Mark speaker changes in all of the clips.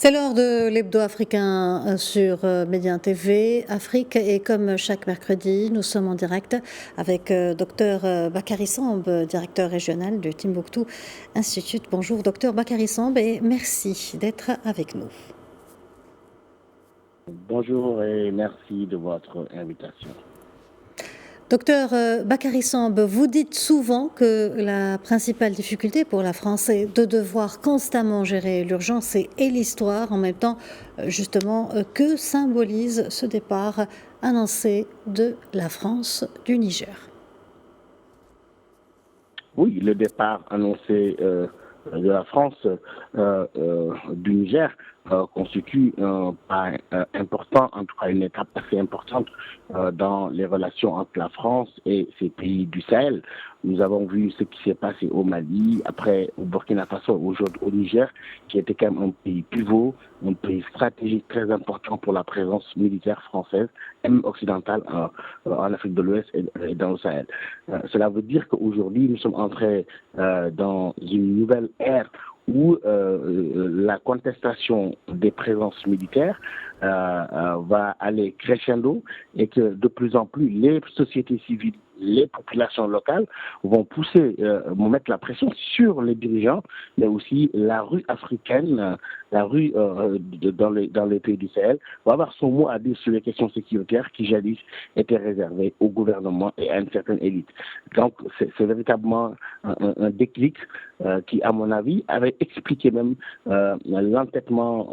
Speaker 1: C'est l'heure de l'hebdo africain sur Média TV Afrique et comme chaque mercredi, nous sommes en direct avec Dr Bakary Samb, directeur régional du Timbuktu Institute. Bonjour Dr Bakary Samb et merci d'être avec nous.
Speaker 2: Bonjour et merci de votre invitation.
Speaker 1: Docteur Bakary Samb, vous dites souvent que la principale difficulté pour la France est de devoir constamment gérer l'urgence et l'histoire en même temps. Justement, que symbolise ce départ annoncé de la France du Niger?
Speaker 2: Oui, le départ annoncé de la France du Niger constitue un pas important, en tout cas une étape assez importante dans les relations entre la France et ces pays du Sahel. Nous avons vu ce qui s'est passé au Mali, après au Burkina Faso, aujourd'hui au Niger, qui était quand même un pays pivot, un pays stratégique très important pour la présence militaire française, et même occidentale en Afrique de l'Ouest et dans le Sahel. Cela veut dire qu'aujourd'hui, nous sommes entrés dans une nouvelle ère où la contestation des présences militaires va aller crescendo et que de plus en plus les sociétés civiles, les populations locales vont mettre la pression sur les dirigeants, mais aussi la rue africaine, la rue dans les pays du Sahel, va avoir son mot à dire sur les questions sécuritaires qui jadis étaient réservées au gouvernement et à une certaine élite. Donc c'est véritablement un déclic qui, à mon avis, avait expliqué même l'entêtement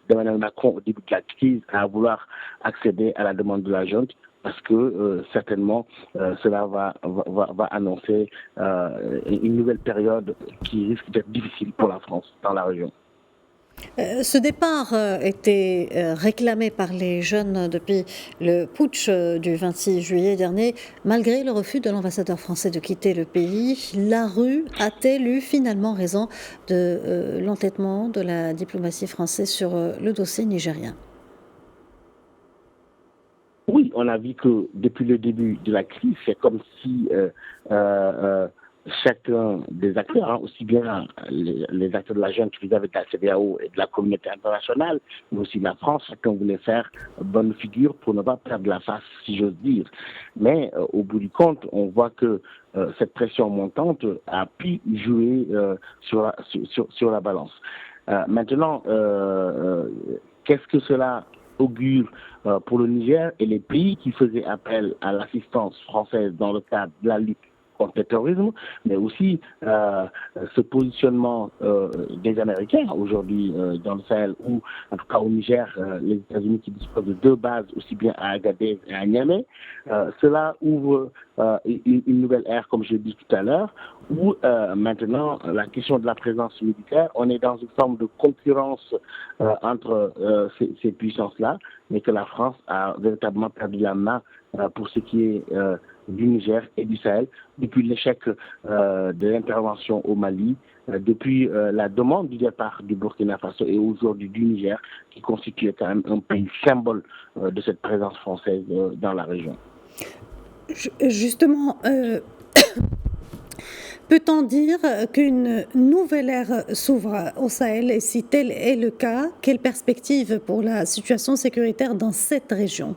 Speaker 2: d'Emmanuel Macron au début de la crise à vouloir accéder à la demande de la junte, parce que certainement cela va annoncer une nouvelle période qui risque d'être difficile pour la France dans la région.
Speaker 1: Ce départ était réclamé par les jeunes depuis le putsch du 26 juillet dernier. Malgré le refus de l'ambassadeur français de quitter le pays, la rue a-t-elle eu finalement raison de l'entêtement de la diplomatie française sur le dossier nigérien?
Speaker 2: Oui, on a vu que depuis le début de la crise, c'est comme si chacun des acteurs, aussi bien les acteurs de la junte vis-à-vis de la CEDEAO et de la communauté internationale, mais aussi la France, chacun voulait faire bonne figure pour ne pas perdre la face, si j'ose dire. Mais au bout du compte, on voit que cette pression montante a pu jouer sur la balance. Maintenant, qu'est-ce que cela augure pour le Niger et les pays qui faisaient appel à l'assistance française dans le cadre de la lutte contre le terrorisme, mais aussi ce positionnement des Américains aujourd'hui dans le Sahel ou en tout cas au Niger, les États-Unis qui disposent de 2 bases aussi bien à Agadez et à Niamey, cela ouvre une nouvelle ère, comme je l'ai dit tout à l'heure, où maintenant la question de la présence militaire, on est dans une forme de concurrence entre ces puissances-là, mais que la France a véritablement perdu la main pour ce qui est du Niger et du Sahel, depuis l'échec de l'intervention au Mali, depuis la demande du départ du Burkina Faso et aujourd'hui du Niger, qui constitue quand même un pays symbole de cette présence française dans la région.
Speaker 1: Justement, peut-on dire qu'une nouvelle ère s'ouvre au Sahel et si tel est le cas, quelle perspective pour la situation sécuritaire dans cette région?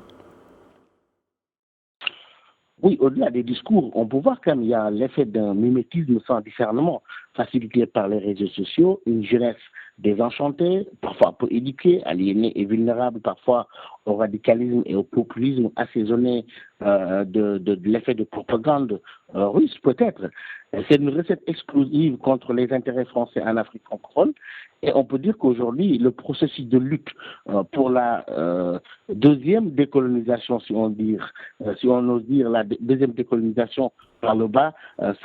Speaker 2: Oui, au-delà des discours, on peut voir qu'il y a l'effet d'un mimétisme sans discernement, facilité par les réseaux sociaux, une jeunesse désenchantée, parfois peu éduquée, aliénée et vulnérable parfois au radicalisme et au populisme assaisonné de l'effet de propagande russe peut-être. C'est une recette explosive contre les intérêts français en Afrique francophone. Et on peut dire qu'aujourd'hui, le processus de lutte pour la deuxième décolonisation, si on ose dire, la deuxième décolonisation par le bas,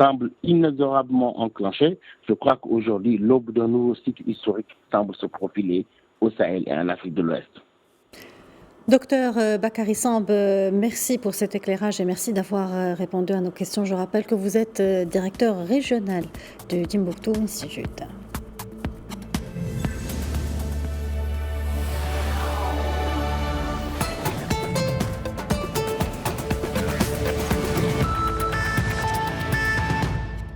Speaker 2: semble inexorablement enclenché. Je crois qu'aujourd'hui, l'aube d'un nouveau cycle historique semble se profiler au Sahel et en Afrique de l'Ouest.
Speaker 1: Docteur Bakary Samb, merci pour cet éclairage et merci d'avoir répondu à nos questions. Je rappelle que vous êtes directeur régional du Timbuktu Institute.